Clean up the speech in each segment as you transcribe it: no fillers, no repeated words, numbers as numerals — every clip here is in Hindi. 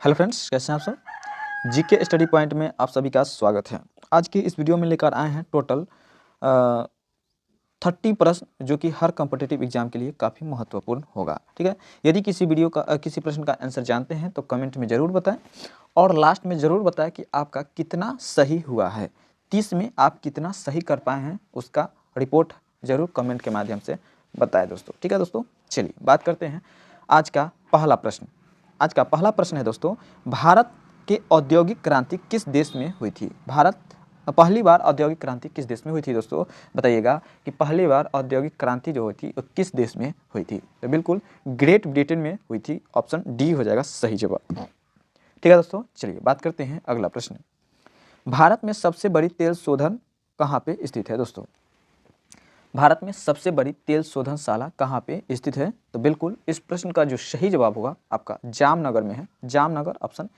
हेलो फ्रेंड्स, कैसे हैं आप सब। जीके स्टडी पॉइंट में आप सभी का स्वागत है। आज की इस वीडियो में लेकर आए हैं टोटल 30 प्रश्न जो कि हर कॉम्पिटिटिव एग्जाम के लिए काफ़ी महत्वपूर्ण होगा। ठीक है, यदि किसी प्रश्न का आंसर जानते हैं तो कमेंट में ज़रूर बताएं और लास्ट में ज़रूर बताएं कि आपका कितना सही हुआ है। 30 में आप कितना सही कर पाए हैं उसका रिपोर्ट ज़रूर कमेंट के माध्यम से बताएं दोस्तों। ठीक है दोस्तों, चलिए बात करते हैं आज का पहला प्रश्न। आज का पहला प्रश्न है दोस्तों, भारत के औद्योगिक क्रांति किस देश में हुई थी। पहली बार औद्योगिक क्रांति किस देश में हुई थी दोस्तों, बताइएगा कि पहली बार औद्योगिक क्रांति जो हुई थी वो किस देश में हुई थी। तो बिल्कुल ग्रेट ब्रिटेन में हुई थी। ऑप्शन डी हो जाएगा सही जवाब। ठीक है दोस्तों, चलिए बात करते हैं अगला प्रश्न। भारत में सबसे बड़ी तेल शोधन कहाँ पे स्थित है दोस्तों। भारत में सबसे बड़ी तेल शोधनशाला कहाँ पे स्थित है। तो बिल्कुल इस प्रश्न का जो सही जवाब होगा आपका जामनगर में है। जामनगर ऑप्शन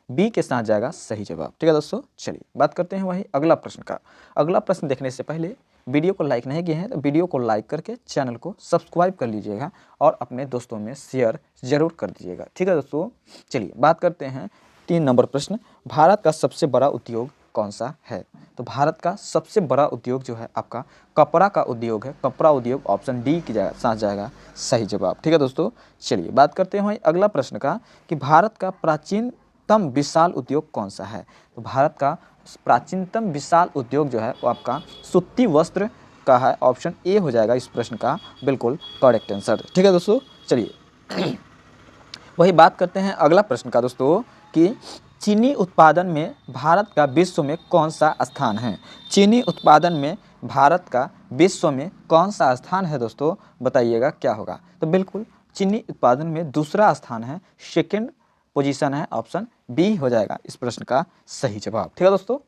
बी के साथ जाएगा सही जवाब। ठीक है दोस्तों, चलिए बात करते हैं वही अगला प्रश्न का। अगला प्रश्न देखने से पहले वीडियो को लाइक नहीं किए हैं तो वीडियो को लाइक करके चैनल को सब्सक्राइब कर लीजिएगा और अपने दोस्तों में शेयर जरूर कर दीजिएगा। ठीक है दोस्तों, चलिए बात करते हैं 3 नंबर प्रश्न। भारत का सबसे बड़ा उद्योग कौन सा है। तो भारत का सबसे बड़ा उद्योग जो है आपका कपड़ा का उद्योग है। कपड़ा उद्योग ऑप्शन डी की साथ जाएगा सही जवाब। ठीक है दोस्तों, चलिए बात करते हैं अगला प्रश्न का कि भारत का प्राचीनतम विशाल उद्योग कौन सा है। तो भारत का प्राचीनतम विशाल उद्योग जो है वो आपका सूती वस्त्र का है। ऑप्शन ए हो जाएगा इस प्रश्न का बिल्कुल करेक्ट आंसर। ठीक है दोस्तों, चलिए वही बात करते हैं अगला प्रश्न का दोस्तों कि चीनी उत्पादन में भारत का विश्व में कौन सा स्थान है। चीनी उत्पादन में भारत का विश्व में कौन सा स्थान है दोस्तों, बताइएगा क्या होगा। तो बिल्कुल चीनी उत्पादन में दूसरा स्थान है, सेकंड पोजीशन है। ऑप्शन बी हो जाएगा इस प्रश्न का सही जवाब। ठीक है दोस्तों,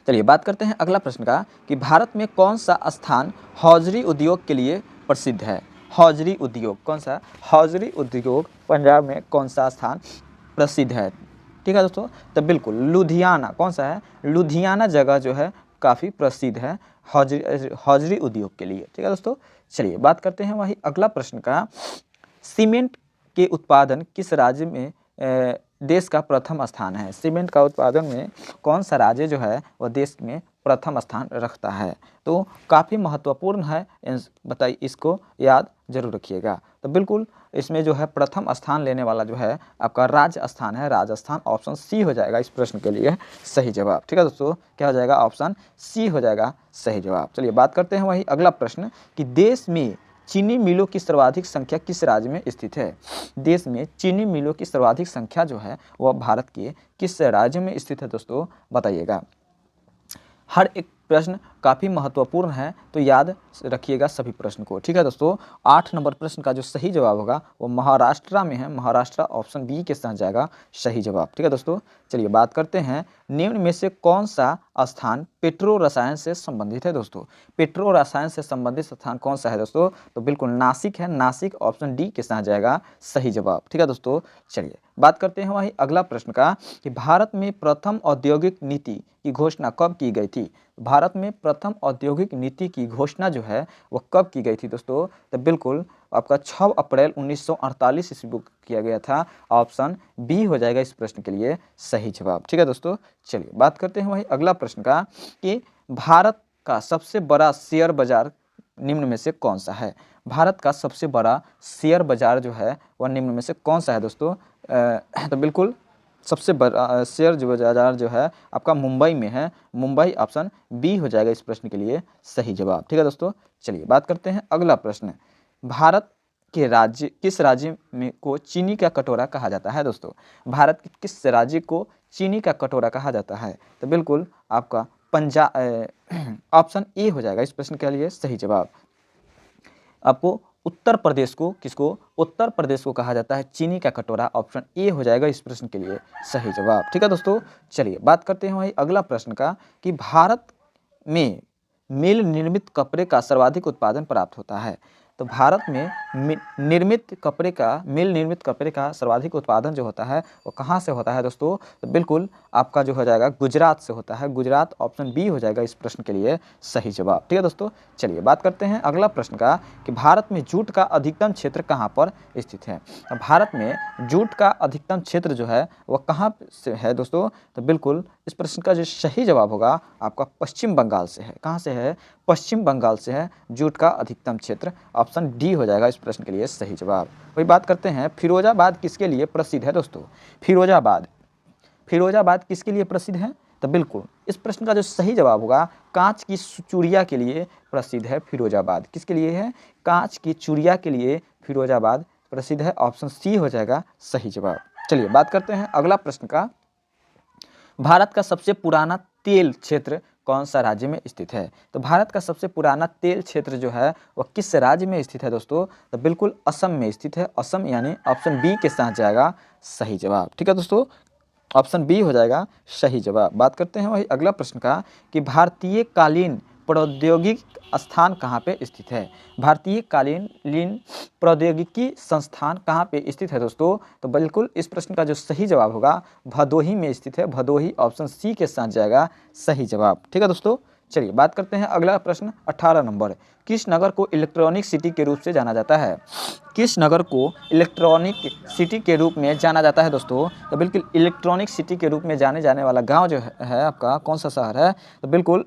चलिए बात करते हैं अगला प्रश्न का कि भारत में कौन सा स्थान हौजरी उद्योग के लिए प्रसिद्ध है। हौजरी उद्योग कौन सा, हौजरी उद्योग पंजाब में कौन सा स्थान प्रसिद्ध है। ठीक है दोस्तों, तो बिल्कुल लुधियाना कौन सा है, लुधियाना जगह जो है काफ़ी प्रसिद्ध है हौजरी उद्योग के लिए। ठीक है दोस्तों, चलिए बात करते हैं वही अगला प्रश्न का। सीमेंट के उत्पादन किस राज्य में देश का प्रथम स्थान है। सीमेंट का उत्पादन में कौन सा राज्य जो है वह देश में प्रथम स्थान रखता है। तो काफ़ी महत्वपूर्ण है, बताइए इसको याद जरूर रखिएगा। तो बिल्कुल इसमें जो है प्रथम स्थान लेने वाला जो है आपका राजस्थान है। राजस्थान ऑप्शन सी हो जाएगा इस प्रश्न के लिए सही जवाब। ठीक है दोस्तों, क्या हो जाएगा, ऑप्शन सी हो जाएगा सही जवाब। चलिए बात करते हैं वही अगला प्रश्न कि देश में चीनी मिलों की सर्वाधिक संख्या किस राज्य में स्थित है। देश में चीनी मिलों की सर्वाधिक संख्या जो है वह भारत के किस राज्य में स्थित है दोस्तों, बताइएगा। हर एक प्रश्न काफ़ी महत्वपूर्ण है तो याद रखिएगा सभी प्रश्न को। ठीक है दोस्तों, 8 नंबर प्रश्न का जो सही जवाब होगा वो महाराष्ट्र में है। महाराष्ट्र ऑप्शन बी के साथ जाएगा सही जवाब। ठीक है दोस्तों, चलिए बात करते हैं निम्न में से कौन सा स्थान पेट्रो रसायन से संबंधित है दोस्तों। पेट्रो रसायन से संबंधित स्थान कौन सा है दोस्तों, तो बिल्कुल नासिक है। नासिक ऑप्शन डी के साथ जाएगा सही जवाब। ठीक है दोस्तों, चलिए बात करते हैं वही अगला प्रश्न का कि भारत में प्रथम औद्योगिक नीति की घोषणा कब की गई थी। भारत में प्रथम औद्योगिक नीति की घोषणा जो है वह कब की गई थी दोस्तों, तो बिल्कुल आपका 6 अप्रैल 1948 ईस्वी को किया गया था। ऑप्शन बी हो जाएगा इस प्रश्न के लिए सही जवाब। ठीक है दोस्तों, चलिए बात करते हैं वही अगला प्रश्न का कि भारत का सबसे बड़ा शेयर बाजार निम्न में से कौन सा है। भारत का सबसे बड़ा शेयर बाजार जो है वह निम्न में से कौन सा है दोस्तों, तो बिल्कुल सबसे बड़ा शेयर जो बाजार जो है आपका मुंबई में है। मुंबई ऑप्शन बी हो जाएगा इस प्रश्न के लिए सही जवाब। ठीक है दोस्तों, चलिए बात करते हैं अगला प्रश्न। भारत के राज्य किस राज्य में को चीनी का कटोरा कहा जाता है दोस्तों। भारत के किस राज्य को चीनी का कटोरा कहा जाता है, तो बिल्कुल आपका पंजाब ऑप्शन ए हो जाएगा इस प्रश्न के लिए सही जवाब। आपको उत्तर प्रदेश को किसको, उत्तर प्रदेश को कहा जाता है चीनी का कटोरा। ऑप्शन ए हो जाएगा इस प्रश्न के लिए सही जवाब। ठीक है दोस्तों, चलिए बात करते हैं वही अगला प्रश्न का कि भारत में मिल निर्मित कपड़े का सर्वाधिक उत्पादन प्राप्त होता है। तो भारत में निर्मित कपड़े का मिल निर्मित कपड़े का सर्वाधिक उत्पादन जो होता है वो कहाँ से होता है दोस्तों? तो बिल्कुल आपका जो हो जाएगा गुजरात से होता है। गुजरात ऑप्शन बी हो जाएगा इस प्रश्न के लिए सही जवाब। ठीक है दोस्तों, चलिए बात करते हैं अगला प्रश्न का कि भारत में जूट का अधिकतम क्षेत्र कहाँ पर स्थित है? भारत में जूट का अधिकतम क्षेत्र जो है वह कहाँ से है दोस्तों? तो बिल्कुल इस प्रश्न का जो सही जवाब होगा आपका पश्चिम बंगाल से है। कहाँ से है? पश्चिम बंगाल से है जूट का अधिकतम क्षेत्र। ऑप्शन डी हो जाएगा इस प्रश्न के लिए सही जवाब। वही बात करते हैं फिरोजाबाद किसके लिए प्रसिद्ध है दोस्तों? फिरोजाबाद किसके लिए प्रसिद्ध है? तो बिल्कुल इस प्रश्न का जो सही जवाब होगा कांच की चूड़िया के लिए प्रसिद्ध है फिरोजाबाद। किसके लिए है? कांच की चूड़िया के लिए फिरोजाबाद प्रसिद्ध है। ऑप्शन सी हो जाएगा सही जवाब। चलिए बात करते हैं अगला प्रश्न का। भारत का सबसे पुराना तेल क्षेत्र कौन सा राज्य में स्थित है? तो भारत का सबसे पुराना तेल क्षेत्र जो है वह किस राज्य में स्थित है दोस्तों? तो बिल्कुल असम में स्थित है। असम यानी ऑप्शन बी के साथ जाएगा सही जवाब। ठीक है दोस्तों, ऑप्शन बी हो जाएगा सही जवाब। बात करते हैं वही अगला प्रश्न का कि भारतीय कालीन प्रौद्योगिक स्थान कहाँ पे स्थित है? भारतीय कालीन प्रौद्योगिकी संस्थान कहाँ पे स्थित है दोस्तों? तो बिल्कुल इस प्रश्न का जो सही जवाब होगा भदोही में स्थित है। भदोही ऑप्शन सी के साथ जाएगा सही जवाब। ठीक है दोस्तों, चलिए बात करते हैं अगला प्रश्न 18 नंबर। किस नगर को इलेक्ट्रॉनिक सिटी के रूप से जाना जाता है? किस नगर को इलेक्ट्रॉनिक सिटी के रूप में जाना जाता है दोस्तों? तो बिल्कुल इलेक्ट्रॉनिक सिटी के रूप में जाने जाने वाला गांव जो है आपका कौन सा शहर है? तो बिल्कुल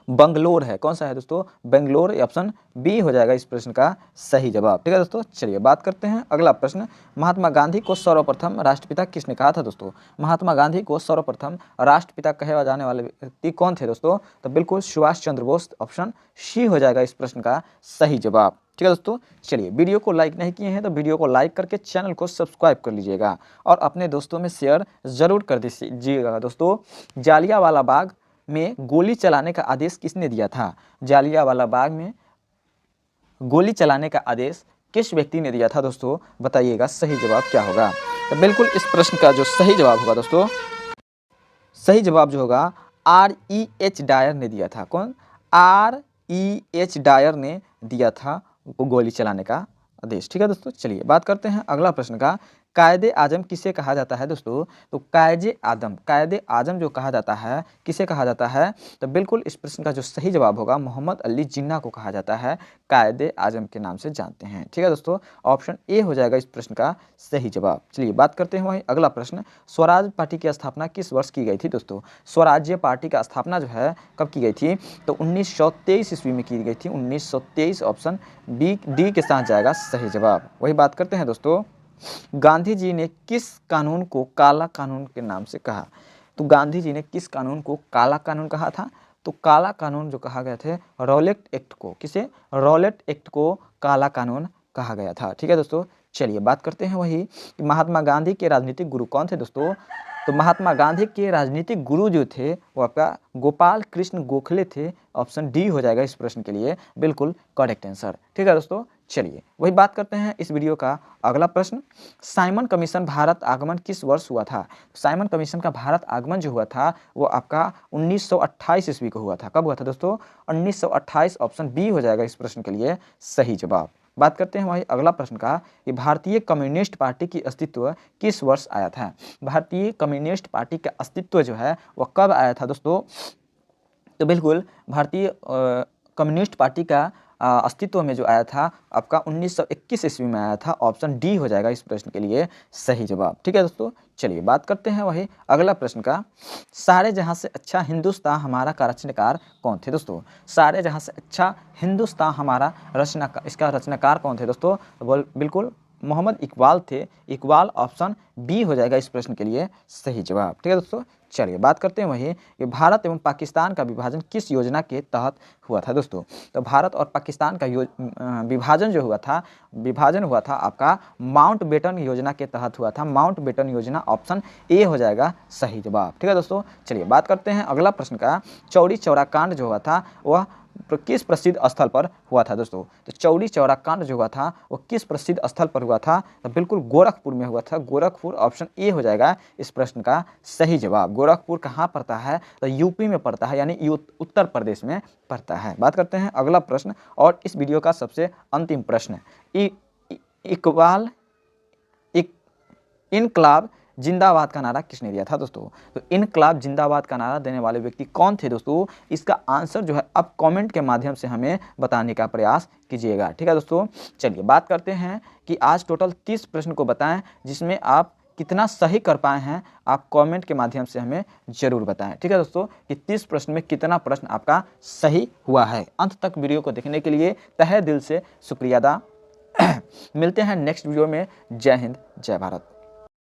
बंगलोर है। कौन सा है दोस्तों? बेंगलोर। ऑप्शन बी हो जाएगा इस प्रश्न का सही जवाब। ठीक है दोस्तों, चलिए बात करते हैं अगला प्रश्न। महात्मा गांधी को सर्वप्रथम राष्ट्रपिता किसने कहा था दोस्तों? महात्मा गांधी को सर्वप्रथम राष्ट्रपिता कहे जाने वाले व्यक्ति कौन थे दोस्तों? तो बिल्कुल सुभाष चंद्र बोस। ऑप्शन सी हो जाएगा इस प्रश्न का सही जवाब। ठीक है दोस्तों, चलिए वीडियो को लाइक नहीं किए हैं तो वीडियो को लाइक करके चैनल को सब्सक्राइब कर लीजिएगा और अपने दोस्तों में शेयर जरूर कर दीजिएगा। दोस्तों, जालियांवाला बाग में गोली चलाने का आदेश किसने दिया था? जालियांवाला बाग में गोली चलाने का आदेश किस व्यक्ति ने दिया था दोस्तों? बताइएगा सही जवाब क्या होगा? तो बिल्कुल इस प्रश्न का जो सही जवाब होगा दोस्तों, सही जवाब जो होगा R.E.H. डायर ने दिया था। कौन? R.E.H. डायर ने दिया था गोली चलाने का आदेश। ठीक है दोस्तों, चलिए बात करते हैं अगला प्रश्न का। कायदे आजम किसे कहा जाता है दोस्तों? तो कायदे आजम जो कहा जाता है किसे कहा जाता है? तो बिल्कुल इस प्रश्न का जो सही जवाब होगा मोहम्मद अली जिन्ना को कहा जाता है। कायदे आजम के नाम से जानते हैं। ठीक है दोस्तों, ऑप्शन ए हो जाएगा इस प्रश्न का सही जवाब। चलिए बात करते हैं वही अगला प्रश्न। स्वराज पार्टी की स्थापना किस वर्ष की गई थी दोस्तों? स्वराज्य पार्टी का स्थापना जो है कब की गई थी? तो 1923 ईस्वी में की गई थी। 1923 ऑप्शन डी के साथ जाएगा सही जवाब। वही बात करते हैं दोस्तों, गांधी जी ने किस कानून को काला कानून के नाम से कहा? तो गांधी जी ने किस कानून को काला कानून कहा था? तो काला कानून जो कहा गया थे रॉलेट एक्ट को। किसे? रॉलेट एक्ट को काला कानून कहा गया था। ठीक है दोस्तों, चलिए बात करते हैं वही कि महात्मा गांधी के राजनीतिक गुरु कौन थे दोस्तों? तो महात्मा गांधी के राजनीतिक गुरु जो थे वो आपका गोपाल कृष्ण गोखले थे। ऑप्शन डी हो जाएगा इस प्रश्न के लिए बिल्कुल करेक्ट आंसर। ठीक है दोस्तों, चलिए वही बात करते हैं इस वीडियो का अगला प्रश्न। साइमन कमीशन भारत आगमन किस वर्ष हुआ था? साइमन कमीशन का भारत आगमन जो हुआ था वो आपका 1928 ईस्वी को हुआ था। कब हुआ था दोस्तों? 1928। ऑप्शन बी हो जाएगा इस प्रश्न के लिए सही जवाब। बात करते हैं वही अगला प्रश्न का कि भारतीय कम्युनिस्ट पार्टी की अस्तित्व किस वर्ष आया था? भारतीय कम्युनिस्ट पार्टी का अस्तित्व जो है वह कब आया था दोस्तों? तो बिल्कुल भारतीय कम्युनिस्ट पार्टी का अस्तित्व में जो आया था आपका 1921 ईस्वी में आया था। ऑप्शन डी हो जाएगा इस प्रश्न के लिए सही जवाब। ठीक है दोस्तों, चलिए बात करते हैं वही अगला प्रश्न का। सारे जहां से अच्छा हिंदुस्तान हमारा का रचनाकार कौन थे दोस्तों? सारे जहां से अच्छा हिंदुस्तान हमारा इसका रचनाकार कौन थे दोस्तों? बिल्कुल मोहम्मद इकबाल थे। इकबाल ऑप्शन बी हो जाएगा इस प्रश्न के लिए सही जवाब। ठीक है दोस्तों, चलिए बात करते हैं वही कि भारत एवं पाकिस्तान का विभाजन किस योजना के तहत हुआ था दोस्तों? तो भारत और पाकिस्तान का विभाजन हुआ था आपका माउंटबेटन योजना के तहत हुआ था। माउंटबेटन योजना ऑप्शन ए हो जाएगा सही जवाब। ठीक है दोस्तों, चलिए बात करते हैं अगला प्रश्न का। चौरी चौरा कांड जो हुआ था वह किस प्रसिद्ध स्थल पर हुआ था दोस्तों? तो चौरी चौरा कांड जो हुआ था वो किस प्रसिद्ध स्थल पर हुआ था? तो बिल्कुल गोरखपुर में हुआ था। गोरखपुर, ऑप्शन ए हो जाएगा इस प्रश्न का सही जवाब। गोरखपुर कहाँ पड़ता है? तो यूपी में पड़ता है, यानी उत्तर प्रदेश में पड़ता है। बात करते हैं अगला प्रश्न और इस वीडियो का सबसे अंतिम प्रश्न। इकबाल इनकलाब जिंदाबाद का नारा किसने दिया था दोस्तों? तो इनकलाब जिंदाबाद का नारा देने वाले व्यक्ति कौन थे दोस्तों? इसका आंसर जो है आप कमेंट के माध्यम से हमें बताने का प्रयास कीजिएगा। ठीक है दोस्तों, चलिए बात करते हैं कि आज टोटल 30 प्रश्न को बताएं, जिसमें आप कितना सही कर पाए हैं आप कमेंट के माध्यम से हमें जरूर बताएं। ठीक है दोस्तों, कि 30 प्रश्न में कितना प्रश्न आपका सही हुआ है। अंत तक वीडियो को देखने के लिए तहे दिल से शुक्रिया अदा। मिलते हैं नेक्स्ट वीडियो में। जय हिंद, जय भारत।